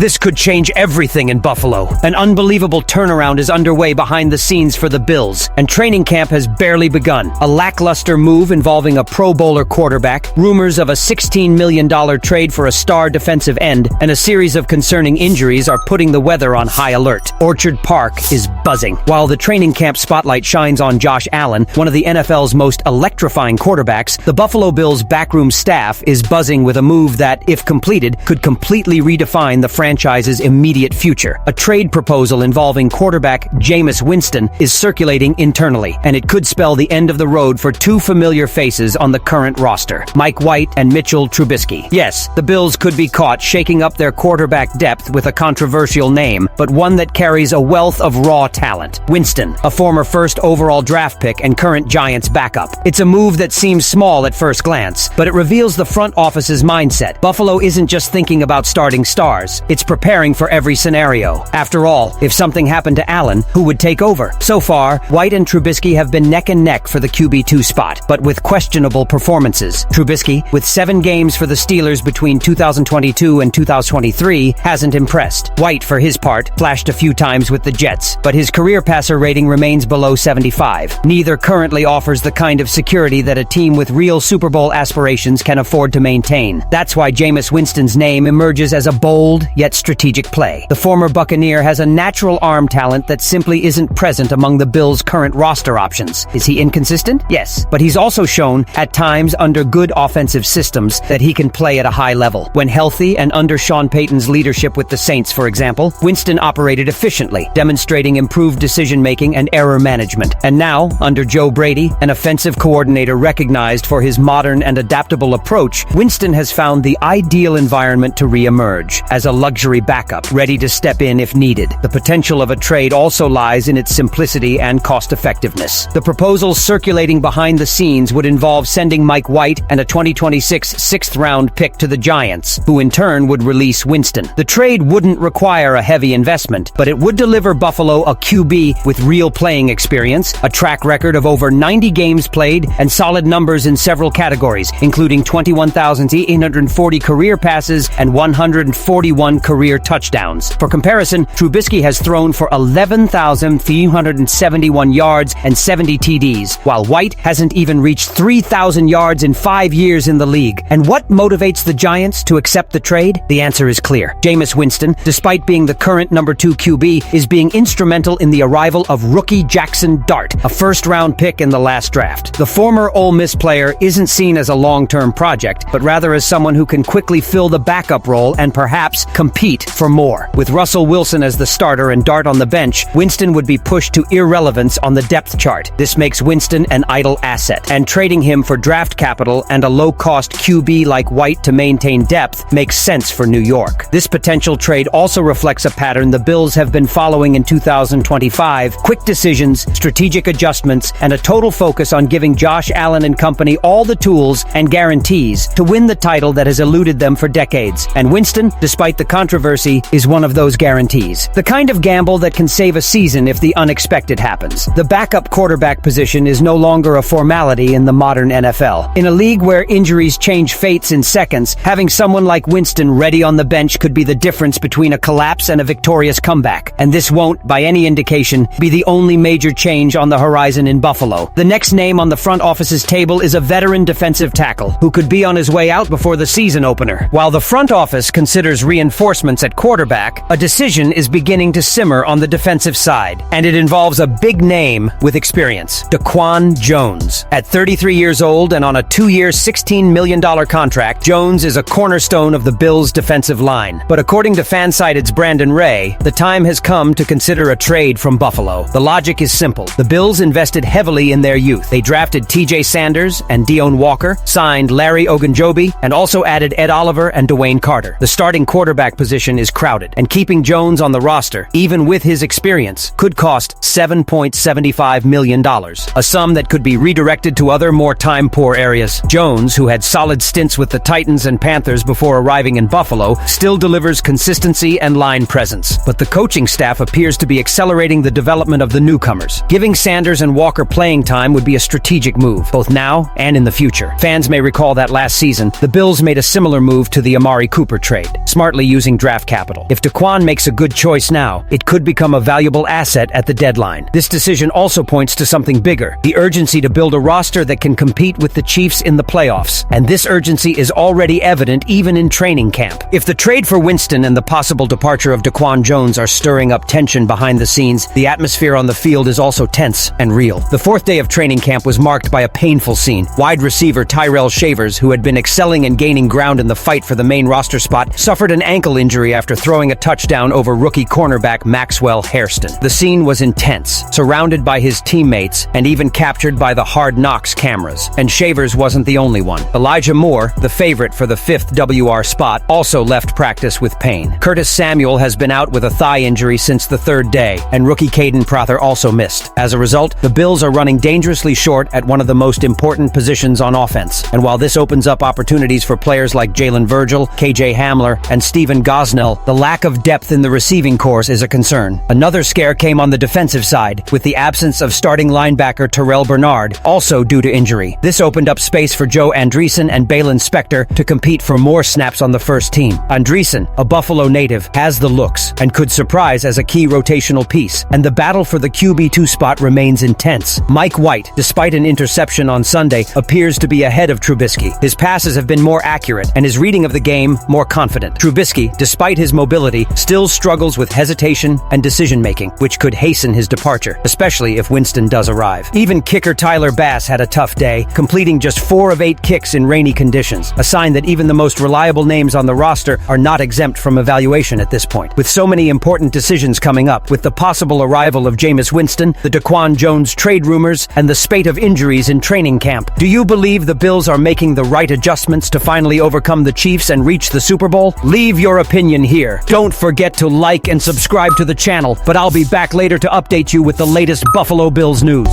This could change everything in Buffalo. An unbelievable turnaround is underway behind the scenes for the Bills, and training camp has barely begun. A lackluster move involving a Pro Bowler quarterback, rumors of a $16 million trade for a star defensive end, and a series of concerning injuries are putting the weather on high alert. Orchard Park is buzzing. While the training camp spotlight shines on Josh Allen, one of the NFL's most electrifying quarterbacks, the Buffalo Bills' backroom staff is buzzing with a move that, if completed, could completely redefine the franchise's immediate future. A trade proposal involving quarterback Jameis Winston is circulating internally, and it could spell the end of the road for two familiar faces on the current roster, Mike White and Mitchell Trubisky. Yes, the Bills could be caught shaking up their quarterback depth with a controversial name, but one that carries a wealth of raw talent. Winston, a former first overall draft pick and current Giants backup. It's a move that seems small at first glance, but it reveals the front office's mindset. Buffalo isn't just thinking about starting stars, it's preparing for every scenario. After all, if something happened to Allen, who would take over? So far, White and Trubisky have been neck and neck for the QB2 spot, but with questionable performances. Trubisky, with 7 games for the Steelers between 2022 and 2023, hasn't impressed. White, for his part, flashed a few times with the Jets, but his career passer rating remains below 75. Neither currently offers the kind of security that a team with real Super Bowl aspirations can afford to maintain. That's why Jameis Winston's name emerges as a bold, yet strategic play. The former Buccaneer has a natural arm talent that simply isn't present among the Bills' current roster options. Is he inconsistent? Yes, but he's also shown, at times under good offensive systems, that he can play at a high level. When healthy and under Sean Payton's leadership with the Saints, for example, Winston operated efficiently, demonstrating improved decision-making and error management. And now, under Joe Brady, an offensive coordinator recognized for his modern and adaptable approach, Winston has found the ideal environment to re-emerge as a luxury backup, ready to step in if needed. The potential of a trade also lies in its simplicity and cost-effectiveness. The proposals circulating behind the scenes would involve sending Mike White and a 2026 6th-round pick to the Giants, who in turn would release Winston. The trade wouldn't require a heavy investment, but it would deliver Buffalo a QB with real playing experience, a track record of over 90 games played, and solid numbers in several categories, including 21,840 career passes and 141 career touchdowns. For comparison, Trubisky has thrown for 11,371 yards and 70 TDs, while White hasn't even reached 3,000 yards in 5 years in the league. And what motivates the Giants to accept the trade? The answer is clear. Jameis Winston, despite being the current number 2 QB, is being instrumental in the arrival of rookie Jackson Dart, a first-round pick in the last draft. The former Ole Miss player isn't seen as a long-term project, but rather as someone who can quickly fill the backup role and perhaps compete for more. With Russell Wilson as the starter and Dart on the bench, Winston would be pushed to irrelevance on the depth chart. This makes Winston an idle asset, and trading him for draft capital and a low-cost QB like White to maintain depth makes sense for New York. This potential trade also reflects a pattern the Bills have been following in 2025: quick decisions, strategic adjustments, and a total focus on giving Josh Allen and company all the tools and guarantees to win the title that has eluded them for decades. And Winston, despite the controversy, is one of those guarantees. The kind of gamble that can save a season if the unexpected happens. The backup quarterback position is no longer a formality in the modern NFL. In a league where injuries change fates in seconds, having someone like Winston ready on the bench could be the difference between a collapse and a victorious comeback. And this won't, by any indication, be the only major change on the horizon in Buffalo. The next name on the front office's table is a veteran defensive tackle who could be on his way out before the season opener. While the front office considers reinforcements at quarterback, a decision is beginning to simmer on the defensive side, and it involves a big name with experience: Daquan Jones. At 33 years old and on a 2-year, $16 million contract, Jones is a cornerstone of the Bills' defensive line. But according to Fansided's Brandon Ray, the time has come to consider a trade from Buffalo. The logic is simple. The Bills invested heavily in their youth. They drafted TJ Sanders and Deone Walker, signed Larry Ogunjobi, and also added Ed Oliver and Dwayne Carter. The starting quarterback position is crowded, and keeping Jones on the roster, even with his experience, could cost $7.75 million, a sum that could be redirected to other, more time-poor areas. Jones, who had solid stints with the Titans and Panthers before arriving in Buffalo, still delivers consistency and line presence. But the coaching staff appears to be accelerating the development of the newcomers. Giving Sanders and Walker playing time would be a strategic move, both now and in the future. Fans may recall that last season, the Bills made a similar move to the Amari Cooper trade, smartly using losing draft capital. If Daquan makes a good choice now, it could become a valuable asset at the deadline. This decision also points to something bigger, the urgency to build a roster that can compete with the Chiefs in the playoffs. And this urgency is already evident even in training camp. If the trade for Winston and the possible departure of Daquan Jones are stirring up tension behind the scenes, the atmosphere on the field is also tense and real. The fourth day of training camp was marked by a painful scene. Wide receiver Tyrell Shavers, who had been excelling and gaining ground in the fight for the main roster spot, suffered an ankle injury after throwing a touchdown over rookie cornerback Maxwell Hairston. The scene was intense, surrounded by his teammates and even captured by the Hard Knocks cameras. And Shavers wasn't the only one. Elijah Moore, the favorite for the 5th WR spot, also left practice with pain. Curtis Samuel has been out with a thigh injury since the 3rd day, and rookie Caden Prather also missed. As a result, the Bills are running dangerously short at one of the most important positions on offense. And while this opens up opportunities for players like Jalen Virgil, KJ Hamler, and Steven Gosnell, the lack of depth in the receiving corps is a concern. Another scare came on the defensive side, with the absence of starting linebacker Terrell Bernard, also due to injury. This opened up space for Joe Andreessen and Balin Spector to compete for more snaps on the first team. Andreessen, a Buffalo native, has the looks and could surprise as a key rotational piece, and the battle for the QB2 spot remains intense. Mike White, despite an interception on Sunday, appears to be ahead of Trubisky. His passes have been more accurate and his reading of the game more confident. Trubisky, despite his mobility, still struggles with hesitation and decision-making, which could hasten his departure, especially if Winston does arrive. Even kicker Tyler Bass had a tough day, completing just 4 of 8 kicks in rainy conditions, a sign that even the most reliable names on the roster are not exempt from evaluation at this point. With so many important decisions coming up, with the possible arrival of Jameis Winston, the Daquan Jones trade rumors, and the spate of injuries in training camp, do you believe the Bills are making the right adjustments to finally overcome the Chiefs and reach the Super Bowl? Leave your opinion here. Don't forget to like and subscribe to the channel, but I'll be back later to update you with the latest Buffalo Bills news.